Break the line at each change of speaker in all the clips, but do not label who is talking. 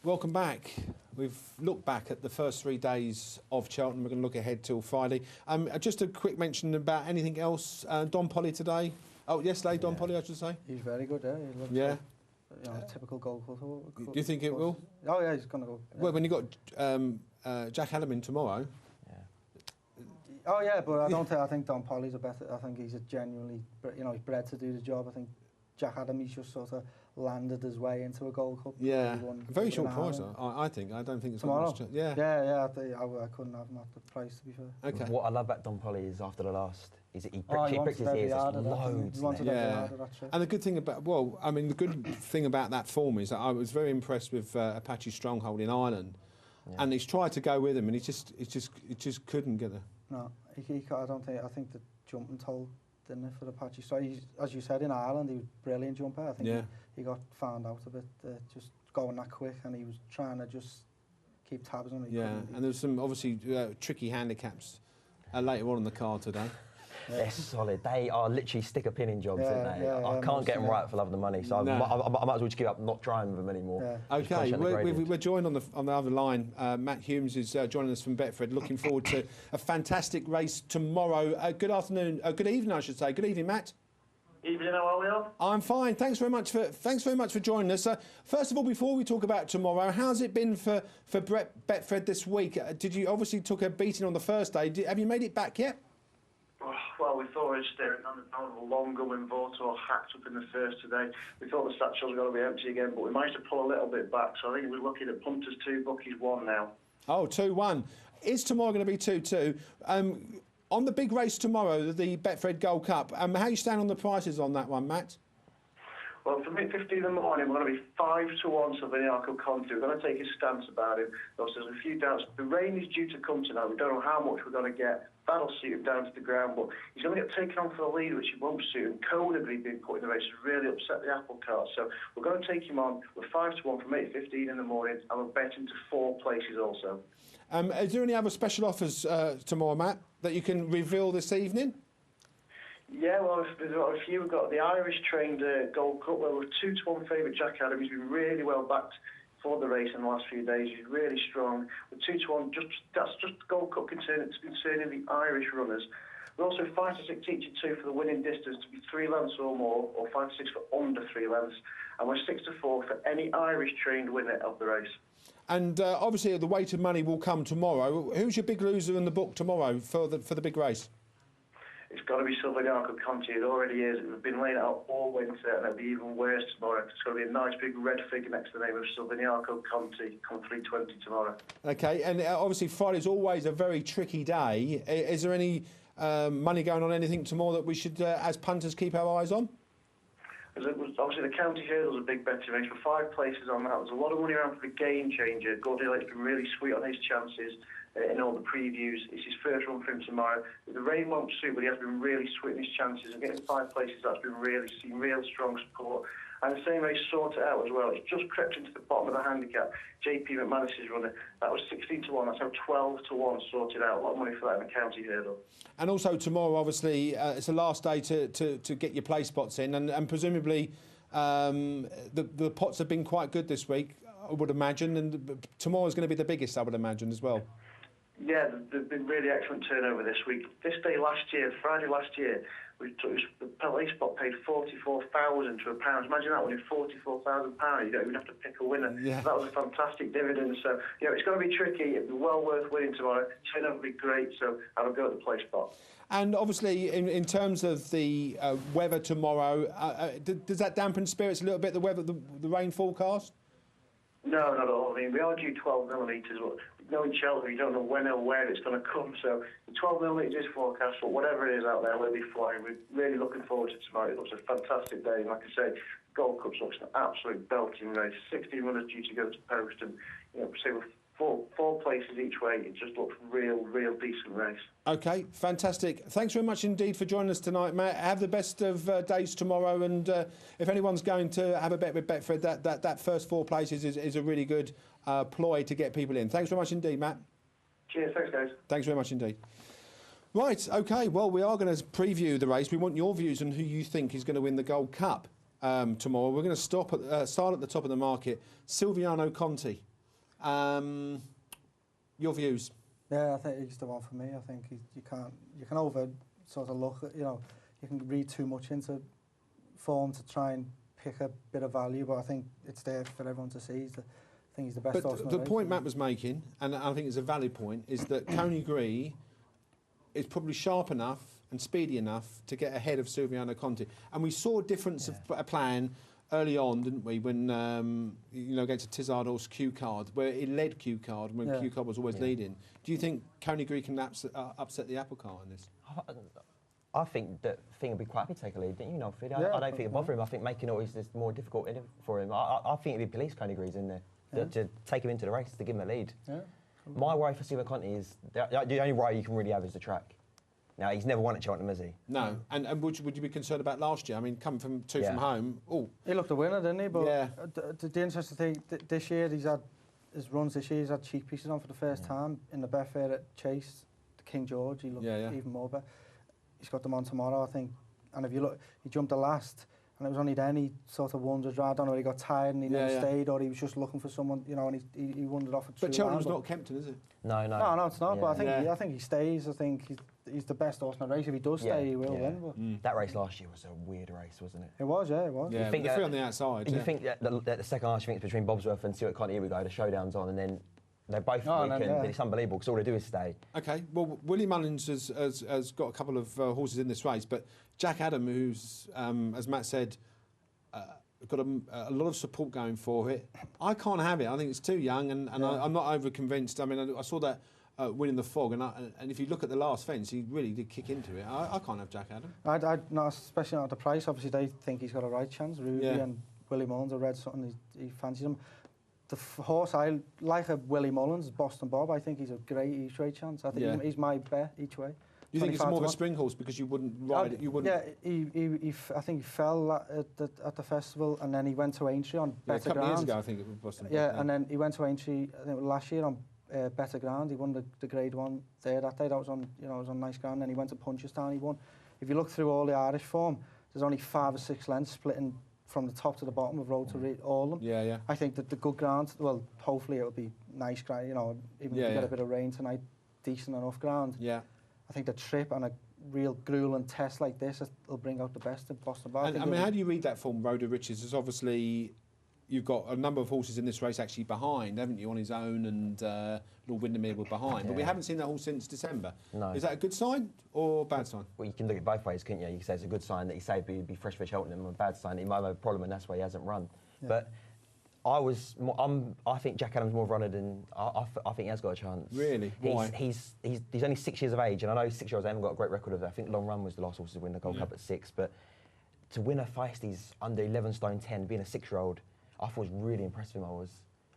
welcome back. We've looked back at the first 3 days of Cheltenham. We're going to look ahead till Friday. Just a quick mention about anything else. Don Polly today. Oh, yesterday, Don Polly, I should say.
He's very good, yeah. He looks like, typical goal.
Do you think it will?
Oh, yeah, he's going to go. Yeah.
Well, when you got Jack Adam tomorrow.
Oh yeah, but I think Don Polly's a better. I think he's a genuinely, he's bred to do the job. I think Jack Adam, he's just sort of landed his way into a Gold Cup.
Yeah, very short price. I think. I don't think it's
tomorrow.
Much yeah.
I couldn't have him at the price, to be fair.
Okay. What I love about Don Polly is after the last, he pricks his ears loads.
Yeah. And the good thing about the good thing about that form is that I was very impressed with Apache Stronghold in Ireland, and he's tried to go with him, and he just couldn't get there.
No, I think the jumping toll, didn't it, for Apache? So as you said, in Ireland, he was a brilliant jumper. I think he got found out a bit, just going that quick, and he was trying to just keep tabs on it.
Yeah, and there's some obviously tricky handicaps later on in the card today.
They're solid. They are literally sticker-pinning jobs, aren't they? I can't get them right for love of the money, so I might as well just give up not trying with them anymore.
Yeah. Okay, we're joined on the other line. Matt Hulmes is joining us from Betfred. Looking forward to a fantastic race tomorrow. Good afternoon, good evening, I should say. Good evening, Matt.
Evening, how are we all?
I'm fine. Thanks very much for joining us. First of all, before we talk about tomorrow, how's it been for Betfred this week? Did you obviously took a beating on the first day? Have you made it back yet?
Well, we thought we were staring on a long gum and Voto hacked up in the first today. We thought the satchels were going to be empty again, but we managed to pull a little bit back. So I think we're looking at punters 2, bookies 1 now. Oh,
2-1. Is tomorrow going to be 2-2? On the big race tomorrow, the Betfred Gold Cup, how you stand on the prices on that one, Matt?
Well, for me, 15 in the morning, we're going to be 5-1 Silvancio Conti. We're going to take a stance about him. There's a few doubts. The rain is due to come tonight. We don't know how much we're going to get. That'll suit him down to the ground, but he's going to get taken on for the lead, which he won't suit. And ConeyGree being put in the race has really upset the apple cart. So we're going to take him on. We're 5-1 from 8:15 in the morning, and we're betting to 4 places also.
Is there any other special offers tomorrow, Matt, that you can reveal this evening?
Yeah, well, there's a few. We've got the Irish-trained Gold Cup, where we're 2-1 favourite Jack Adam. He's been really well backed for the race in the last few days. He's really strong. We're 2-1. That's just Gold Cup concerning the Irish runners. We're also 5-6 each and 2 for the winning distance to be 3 lengths or more, or 5-6 for under 3 lengths, and we're 6-4 for any Irish-trained winner of the race.
And obviously, the weight of money will come tomorrow. Who's your big loser in the book tomorrow for the big race?
It's got to be Silvancio Conti. It already is. We've been laying it out all winter, and it'll be even worse tomorrow. It's going to be a nice big red figure next to the name of Silvancio Conti, come 3:20 tomorrow. Okay, and obviously Friday's always a very tricky day. Is there any money going on anything tomorrow that we should, as punters, keep our eyes on? Obviously, the county hurdle's a big betting race. For 5 places on that, there's a lot of money around for the game changer. Gordy Lake's been really sweet on his chances in all the previews. It's his first run for him tomorrow. The rain won't suit, but he has been really sweet in his chances. And getting 5 places, that's been seen real strong support. And the same race sorted out as well. It's just crept into the bottom of the handicap. JP McManus's runner. That was 16-1. That's how 12-1 sorted out. A lot of money for that in the county hurdle. And also tomorrow, obviously, it's the last day to get your play spots in, and presumably the pots have been quite good this week, I would imagine, and tomorrow's going to be the biggest, I would imagine, as well. Yeah, there's been really excellent turnover this week. This day last year, Friday last year, the play spot paid 44,000 to £1. Imagine that, winning £44,000. You don't even have to pick a winner. Yeah. So that was a fantastic dividend. So, it's going to be tricky. It'll be well worth winning tomorrow. Turnover will be great. So I'll go at the play spot. And obviously, in terms of the weather tomorrow, does that dampen spirits a little bit? The weather, the rain forecast? No, not at all. I mean, we are due 12 millimetres, but knowing Cheltenham, you don't know when or where it's going to come. So the 12 millimetres is forecast, but whatever it is out there, we'll be flying. We're really looking forward to tomorrow. It looks a fantastic day. And like I say, Gold Cup looks an absolute belting race. 16 runners due to go to post, and say we're four places each way. It just looks real decent race. Okay, fantastic. Thanks very much indeed for joining us tonight, Matt. Have the best of days tomorrow, and if anyone's going to have a bet with Betfred, that first 4 places is a really good ploy to get people in. Thanks very much indeed, Matt. Cheers, thanks guys.
Thanks very much indeed. Right, okay, well, we are going to preview the race. We want your views on who you think is going to win the Gold Cup tomorrow. We're going to start at the top of the market. Silvancio Conti. Your views?
Yeah, I think he's the one for me. I think you can over sort of look at, you can read too much into form to try and pick a bit of value, but I think it's there for everyone to see. I think he's the best horse in the race.
The point Matt was making, and I think it's a valid point, is that ConeyGree is probably sharp enough and speedy enough to get ahead of Silvancio Conti. And we saw a difference of a plan early on, didn't we, when, against a Tizard horse Q Card, where it led Q Card when Q Card was always leading. Do you think ConeyGree can upset the apple cart in this?
I think that Thing would be quite happy to take a lead, didn't you, Nolford? I don't think it'd bother him. I think making it is more difficult for him. I think it'd be police ConeyGree's in there to take him into the race, to give him a lead. Yeah. My worry for Silvancio Conti is the only worry you can really have is the track. Now, he's never won at Cheltenham, has he?
No. And would you be concerned about last year? I mean, coming from two from home. Oh,
he looked a winner, didn't he? But the interesting thing, this year, he's had his runs this year, he's had cheek pieces on for the first time in the Betfred at Chase, the King George. He looked even more better. He's got them on tomorrow, I think. And if you look, he jumped the last, and it was only then he sort of wondered, I don't know, he got tired and he never stayed, or he was just looking for someone, and he wandered off at 2
But Cheltenham's not Kempton, is it?
No,
it's not. But I think he stays. I think he's the best horse in the race. If he does stay, he will win. But
that race last year was a weird race, wasn't it?
It was, it was.
Yeah, the three on the outside.
You think that the second last, you think it's between Bobsworth and Silvancio Conti. Here we go, the showdown's on, and then they both weaken, but it's unbelievable because all they do is stay.
Okay, well, Willie Mullins has got a couple of horses in this race, but Jack Adam, who's, as Matt said, got a lot of support going for it. I can't have it. I think it's too young, and I'm not over convinced. I mean, I saw that win in the fog, and if you look at the last fence, he really did kick into it. I can't have Jack Adam.
I'd not, especially not at the price. Obviously, they think he's got a right chance. Ruby and Willie Mullins, I read something, he fancies him. The horse I like, Willie Mullins, Boston Bob. I think he's a great chance. I think he's my bet each way.
You think it's more of a spring horse because you wouldn't ride it? You wouldn't.
Yeah, I think he fell at the festival, and then he went to Aintree on better ground.
A couple of years ago, I think it was Boston.
Yeah, and then he went to Aintree, I think last year on better ground. He won the Grade 1 there that day. That was on, it was on nice ground. Then he went to Punchestown. He won. If you look through all the Irish form, there's only 5 or 6 lengths splitting from the top to the bottom of road to all of them.
Yeah.
I think that the good ground, well, hopefully it'll be nice ground, even if you get a bit of rain tonight, decent enough ground.
Yeah.
I think the trip and a real grueling test like this will bring out the best of Boston Bar.
And, I mean, how do you read that form, Rhoda Riches? There's obviously, you've got a number of horses in this race actually behind, haven't you, on his own, and Lord Windermere were behind. But we haven't seen that horse since December. No. Is that a good sign or a bad sign?
Well, you can look at both ways, couldn't you? You can say it's a good sign that he said he'd be fresh for Cheltenham, and a bad sign that he might have a problem, and that's why he hasn't run. Yeah. But I think Jack Adams more of a runner than I think he has got a chance.
Really? Why?
He's only 6 years of age, and I know 6-year-olds haven't got a great record of that. I think Long Run was the last horse to win the Gold Cup at 6, but to win a Feisties under 11 stone 10, being a 6-year-old, I thought was really impressive. I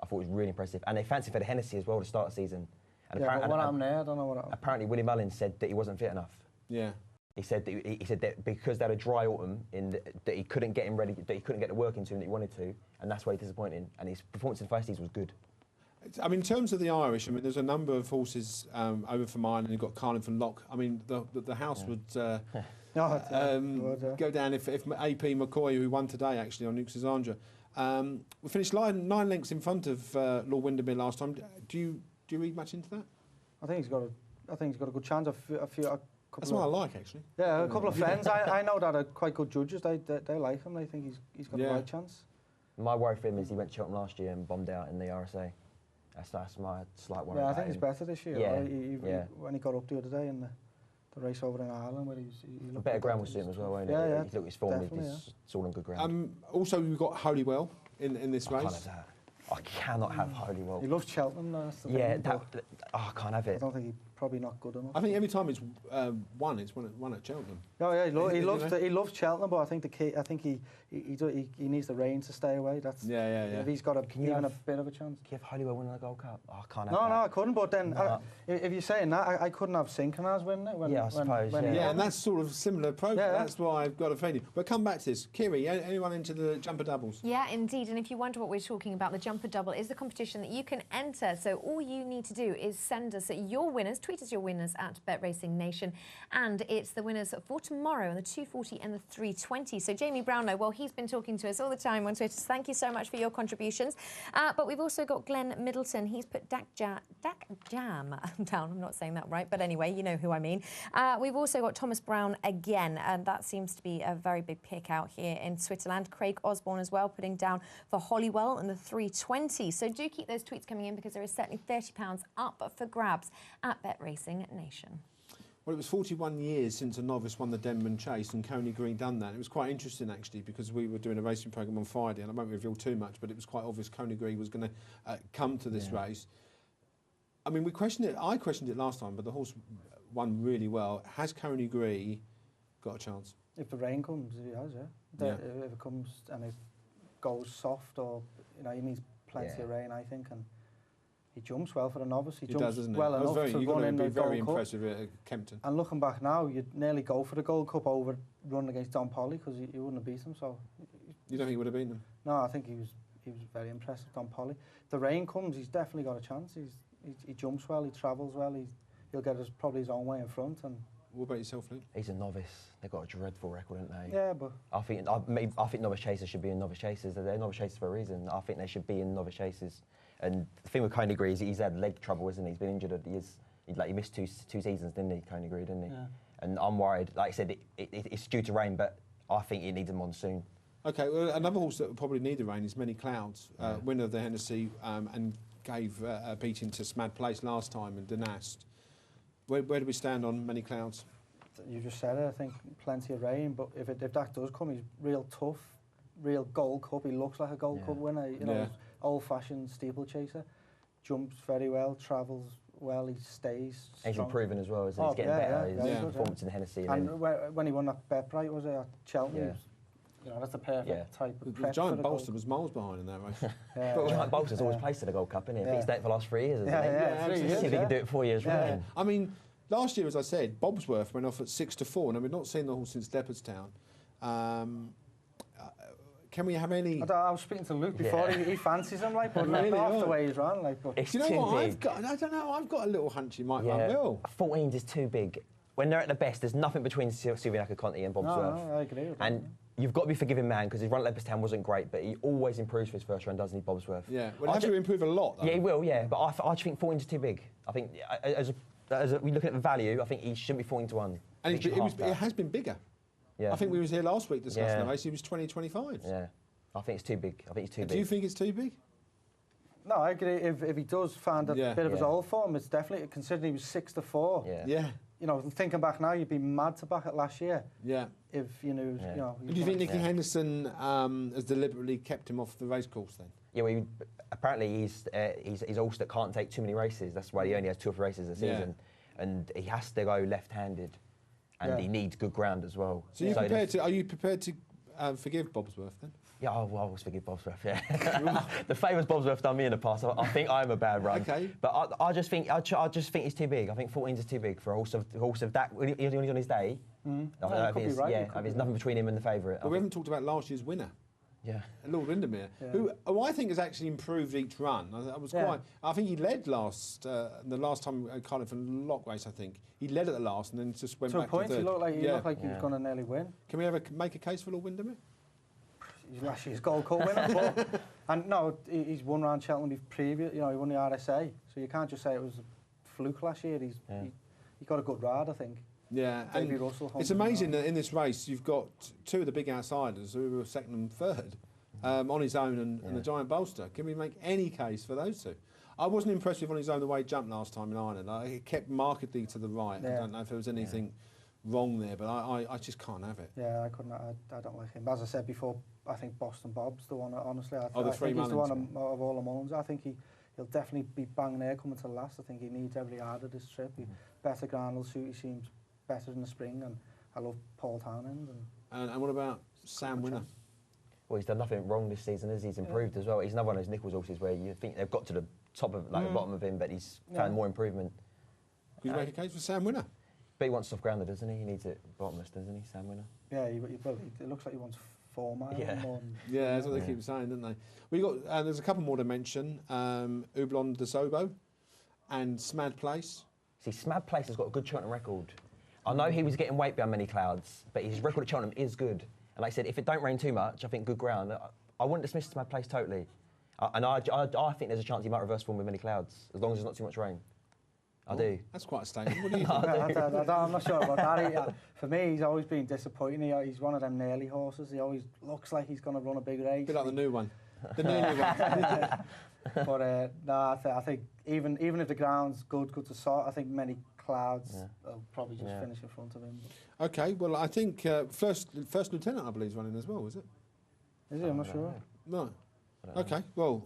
thought it was really impressive, and they fancied for the Hennessy as well to start the season. And
but what happened there? I don't know what happened.
Apparently, Willie Mullins said that he wasn't fit enough.
Yeah.
He said that because they had a dry autumn, that he couldn't get him ready, that he couldn't get the work into him that he wanted to, and that's why he's disappointing. And his performance in the Feisties was good.
I mean, in terms of the Irish, I mean, there's a number of horses over for mine, and you've got Carlingford Lough. I mean, the house would go down if AP McCoy, who won today actually on Nukes Zandra. We finished 9 lengths in front of Lord Windermere last time. Do you read much into that?
I think he's got a good chance.
That's what I like, actually.
Yeah, a couple of friends I know that are quite good judges. They like him. They think he's got a right chance.
My worry for him is he went to Cheltenham last year and bombed out in the RSA. That's my slight worry.
Yeah, I think he's better this year.
Yeah,
when he got up the other day in the race over in Ireland, where he
looked better ground will suit him as well, won't it?
Yeah.
He's looked his form. It's all on good ground.
Also, we've got Holywell in this race.
I can't have that. I cannot have Holywell.
He loves Cheltenham.
I can't have it.
I don't think he's probably not good enough.
I think every time it's won at Cheltenham.
Oh yeah, he loves Cheltenham, but I think he needs the rain to stay away. That's If he's got a bit of a chance.
Can you have Holywell winning the Gold Cup? I can't have
that.
No,
I couldn't. But then, if you're saying that, I couldn't have Synchronized winning it.
I suppose.
And that's sort of similar approach. Yeah. That's why I've got a feeling. But come back to this, Kiri. Anyone into the jumper doubles?
Yeah, indeed. And if you wonder what we're talking about, the jumper double is the competition that you can enter. So all you need to do is send us your winners. tweet us your winners at Bet Racing Nation. And it's the winners for tomorrow on the 240 and the 320. So Jamie Brownlow, well, he's been talking to us all the time on Twitter. So thank you so much for your contributions. But we've also got Glenn Middleton. He's put Dak Jam down. I'm not saying that right, but anyway, you know who I mean. We've also got Thomas Brown again, and that seems to be a very big pick out here in Switzerland. Craig Osborne as well, putting down for Holywell and the 320. So do keep those tweets coming in, because there is certainly £30 up for grabs at Bet Racing Nation.
Well, it was 41 years since a novice won the Denman Chase, and ConeyGree done that. It was quite interesting, actually, because we were doing a racing programme on Friday, and I won't reveal too much, but it was quite obvious ConeyGree was going to come to this race. I mean, we questioned it. I questioned it last time, but the horse won really well. Has ConeyGree got a chance?
If the rain comes, he has, If it comes and it goes soft, or he needs plenty of rain, I think, and he jumps well for a novice. He jumps well enough to run in the Gold Cup.
Very impressive at Kempton.
And looking back now, you'd nearly go for the Gold Cup over running against Don Polly, because you wouldn't have beat him. So
you don't think he would have beaten him?
No, I think he was very impressive, Don Polly. If the rain comes, he's definitely got a chance. He jumps well, he travels well, he'll get probably his own way in front. And
what about yourself, Luke?
He's a novice. They've got a dreadful record, haven't they?
Yeah, but
I think novice chasers should be in novice chasers. They're novice chasers for a reason. I think they should be in novice chasers. And the thing with ConeyGree is he's had leg trouble, isn't he? He's been injured. He missed two seasons, didn't he, ConeyGree, didn't he? Yeah. And I'm worried. Like I said, it's due to rain, but I think it needs a monsoon. Okay,
well, another horse that will probably need the rain is Many Clouds, winner of the Hennessy, and gave a beating to Smad Place last time and Dynast. Where do we stand on Many Clouds?
You just said it. I think plenty of rain, but if that does come, he's real tough, real Gold Cup. He looks like a Gold Cup winner. Old-fashioned steeplechaser. Jumps very well, travels well. He stays strong.
He's improving as well, isn't he? He's getting better. His performance in the Hennessy.
And when he won that Betfred, was it at Cheltenham? That's the perfect type of prep.
The Giant Bolster was miles behind in that race.
But Giant Bolster's always placed at the Gold Cup, isn't he? He's done it for the last 3 years, hasn't he? See if he can do it 4 years running.
I mean, last year, as I said, Bobsworth went off at 6-4, and we've not seen the horse since Leopardstown. Can we have any?
I was speaking to Luke before. He fancies him, but half the way he's run,
But do you know what I've got? I don't know. I've got a little hunch he might run well.
14's is too big. When they're at the best, there's nothing between Silvancio Conti and Bobsworth.
No, I agree with that.
And you've got to be a forgiving man, because his run at Leopardstown wasn't great, but he always improves for his first run, doesn't he, Bobsworth?
Yeah, well, he'll have to improve a lot, though.
Yeah, he will, but I just think 14's too big. I think, as we look at the value, I think he shouldn't be 14 to 1.
And it has been bigger.
Yeah.
I think we was here last week discussing the race. He was 20-25.
Yeah. I think it's too big.
Do you think it's too big?
No, I agree. If he does find a bit of his old form, it's definitely, considering he was 6-4.
Yeah.
Thinking back now, you'd be mad to back it last year.
Yeah.
If you knew,
Do you think Nicky Henderson has deliberately kept him off the race course then?
Yeah, well, apparently he's a horse that can't take too many races. That's why he only has 2 or 3 races a season, and he has to go left-handed, and he needs good ground as well.
So are you prepared to forgive Bobsworth then?
Yeah, I always forgive Bobsworth, The favours Bobsworth done me in the past, I think I'm a bad run.
Okay.
But I just think he's too big. I think 14's is too big for a horse of that. He's on his day. There's nothing between him and the favourite.
But we haven't talked about last year's winner.
Yeah.
Lord Windermere, who I think has actually improved each run. I think he led the last time Carlingford Lough race, I think. He led at the last and then just went back to third.
He looked like he was going to nearly win.
Can we make a case for Lord Windermere?
He's last year's Gold Cup winner, and no, he's won round Cheltenham previous. He won the RSA, so you can't just say it was a fluke last year. He got a good ride, I think.
Yeah, and it's amazing that in this race you've got 2 of the big outsiders who were second and third on his own and the Giant Bolster. Can we make any case for those 2? I wasn't impressed with on his own the way he jumped last time in Ireland. He kept markedly to the right. I don't know if there was anything wrong there, but I just can't have it.
Yeah, I couldn't. I don't like him. As I said before, I think Boston Bob's the one. Honestly, I
think
he's the one of all the Mullins. I think he'll definitely be banging there coming to the last. I think he needs every yard of this trip. Better ground will suit. He seems better in the spring, and I love Paul Townend.
And what about Sam Winner?
Well, he's done nothing wrong this season, as he's improved as well. He's another one of those Nichols horses where you think they've got to the top of the bottom of him, but he's found more improvement.
Can you make a case for Sam Winner?
But he wants soft grounded, doesn't he? He needs it bottomless, doesn't he, Sam Winner?
Yeah, it looks like he wants 4 miles.
Yeah, that's what they keep saying, don't they? There's a couple more to mention. Oublon de Sobo and Smad Place.
See, Smad Place has got a good Cheltenham record. I know he was getting weight behind many clouds, but his record at Cheltenham is good. And like I said, if it don't rain too much, I think good ground. I wouldn't dismiss Smad Place totally. And I think there's a chance he might reverse form with many clouds, as long as there's not too much rain. I do.
That's quite a statement. What do you think?
I'm not sure about that. For me, he's always been disappointing. He's one of them nearly horses. He always looks like he's going to run a big race.
A bit like the new one. The new one.
But no, I think even if the ground's good to sort, I think many clouds will probably just finish in front of him.
Okay, well, I think first lieutenant, I believe, is running as well, is it?
Is he? I'm not sure.
No. Okay, well,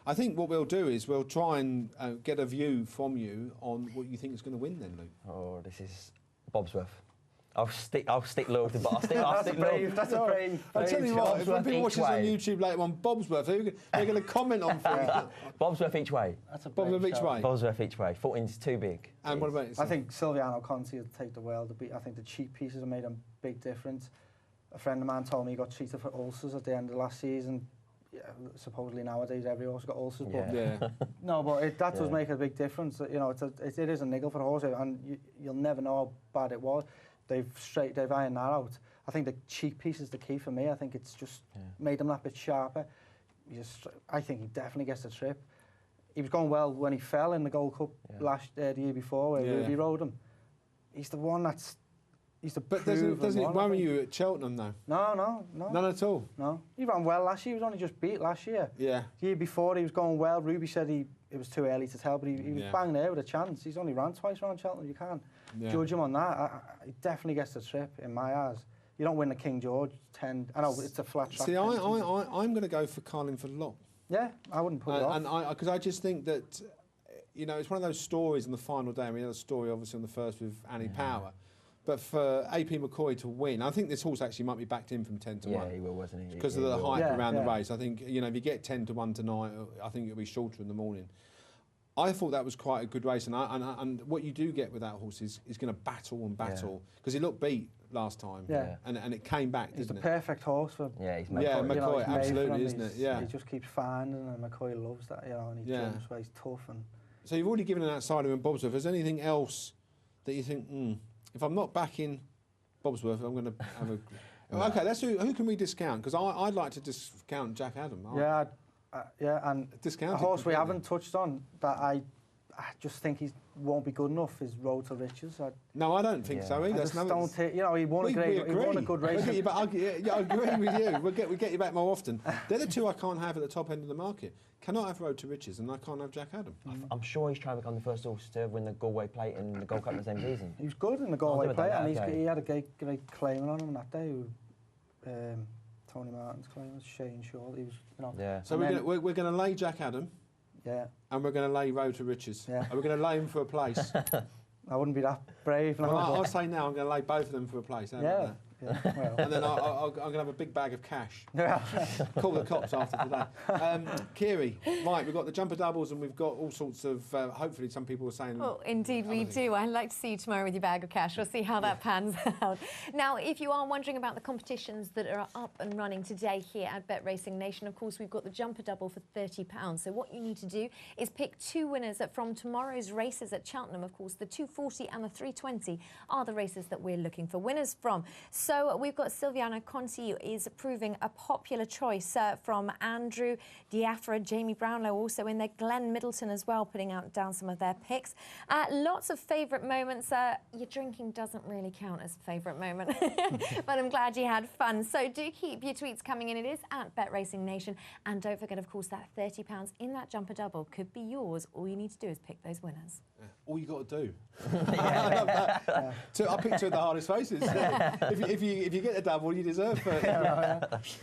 I think what we'll do is we'll try and get a view from you on what you think is going to win then, Luke.
Oh, this is Bobsworth. I'll stick loyal to I'll stick loyal.
That's a brave.
I'll tell you what, if people watch this on YouTube later on, Bobsworth, they're going to comment on things.
Bobsworth each way.
That's a
Bobsworth each way.
Bobsworth each way. 14's too big.
And what about
I think Silvancio Conti will take the world to beat. I think the cheap pieces have made a big difference. A friend of mine told me he got treated for ulcers at the end of last season. Yeah, supposedly nowadays every horse got ulcers, but no, but that does make a big difference. You know, it is a niggle for a horse, and you'll never know how bad it was. They've ironed that out. I think the cheek piece is the key for me. I think it's just made him that bit sharper. I think he definitely gets the trip. He was going well when he fell in the Gold Cup the year before, where Ruby rode him. He's the one that's. But
doesn't it worry you at Cheltenham, though?
No.
None at all?
No. He ran well last year. He was only just beat last year. Yeah. The year before, he was going well. Ruby said it was too early to tell, but he was bang there with a chance. He's only ran twice around Cheltenham. You can't judge him on that. He definitely gets the trip, in my eyes. You don't win the King George 10. I know, it's a flat track.
See, I'm going to go for Carlingford Lough.
Yeah, I wouldn't put it off.
Because I just think that, you know, it's one of those stories on the final day. I mean, the story, obviously, on the first with Annie Power. But for AP McCoy to win, I think this horse actually might be backed in from 10 to 1.
Yeah, he will, wasn't he?
Because of the hype around the race. I think, you know, if you get 10 to 1 tonight, I think it'll be shorter in the morning. I thought that was quite a good race. And what you do get with that horse is going to battle and battle. Because he looked beat last time. Yeah. And it came back, didn't it?
He's the perfect horse for
McCoy.
Yeah, McCoy,
you know,
absolutely, isn't it? Yeah.
He just keeps finding, and McCoy loves that, you know, and he jumps where he's tough. And
so you've already given an outsider in Bobsworth. Is there anything else that you think, if I'm not backing Bobsworth, I'm going to have a... Okay, that's who can we discount? Because I'd like to discount Jack Adam.
And
discount
a horse we haven't touched on that I just think he won't be good enough is Road to Riches.
No, I don't think so either.
He won a good race.
I agree with you. We get you back more often. They're the two I can't have at the top end of the market. Cannot have Road to Riches, and I can't have Jack Adam.
I'm sure he's trying to become the first horse to win the Galway Plate and the Gold Cup in the same season.
He was good in the Galway Plate, and he had a great claiming on him that day. Tony Martin's claim was Shane Shaw. He was, you know.
Yeah. So we're going to lay Jack Adam.
Yeah.
And we're going to lay Road to Riches.
Yeah.
And we're going to lay him for a place.
I wouldn't be that brave.
Well, I'll say now I'm going to lay both of them for a place.
Yeah. Well.
And then I'm going to have a big bag of cash.
Yeah.
Call the cops after today. Kiri, right, we've got the jumper doubles and we've got all sorts of, hopefully some people are saying...
Well, indeed we do. I'd like to see you tomorrow with your bag of cash. We'll see how that pans out. Now, if you are wondering about the competitions that are up and running today here at Bet Racing Nation, of course, we've got the jumper double for £30. So what you need to do is pick two winners from tomorrow's races at Cheltenham. Of course, the 240 and the 320 are the races that we're looking for winners from. So we've got Silvancio Conti is proving a popular choice from Andrew, Diafra, Jamie Brownlow also in there, Glenn Middleton as well, putting down some of their picks. Lots of favourite moments. Your drinking doesn't really count as a favourite moment, but I'm glad you had fun. So do keep your tweets coming in. It is at Bet Racing Nation. And don't forget, of course, that £30 in that jumper double could be yours. All you need to do is pick those winners.
Yeah. All you got to do. I love that. I picked two of the hardest races. If you get a double, you deserve it.